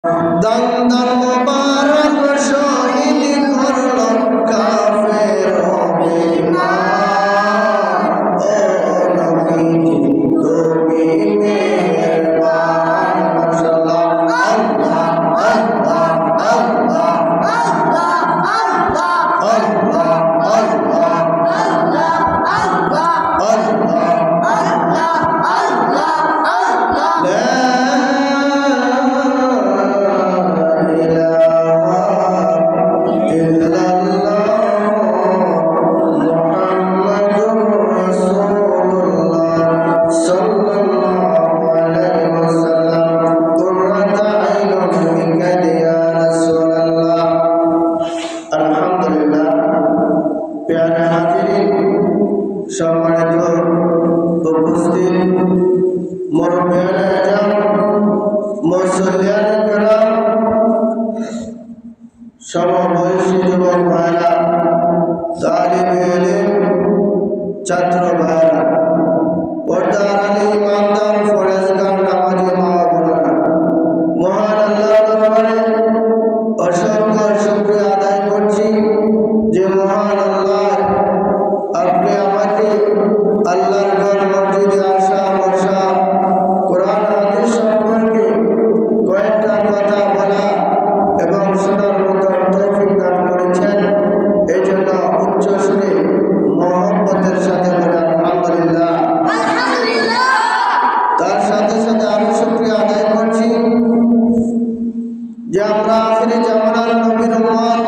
দান দান মোবারক শহীদ করল কাফের বেঈমান। ও নবীজি তুমি মেহেরবান। মাশাআল্লাহ। আল্লাহ আল্লাহ আল্লাহ আল্লাহ আল্লাহ আল্লাহ আল্লাহ আল্লাহ আল্লাহ আল্লাহ আল্লাহ আল্লাহ আল্লাহ। সম্মানিত উপস্থিত মুরব্বিয়ানে আজম, মুসল্লিয়ানে কেরাম, সমবয়সী যুবক ভাইরা, তালিবে ইলম, ছাত্র ভাইরা, পর্দার আলী ইমানদার ফরেজগার নামাজি মা বোনেরা, মহান আল্লাহর দরবারে অসংখ্য শুকরিয়া আদায় করছি যে মহান আল্লাহ আপনি আমাকে আল্লাহর ঘর মসজিদে আসা বসা কোরআন হাদিস সম্পর্কে কয়েকটা কথা বলা এবং শোনার মতো তৌফিক দান করেছেন। এই জন্য উচ্চ সুরে মহব্বতের সাথে বলেন আলহামদুলিল্লাহ। তার সাথে সাথে আরো শুকরিয়া আদায় করছি যে আমরা আখিরি জামানার নবীর উম্মত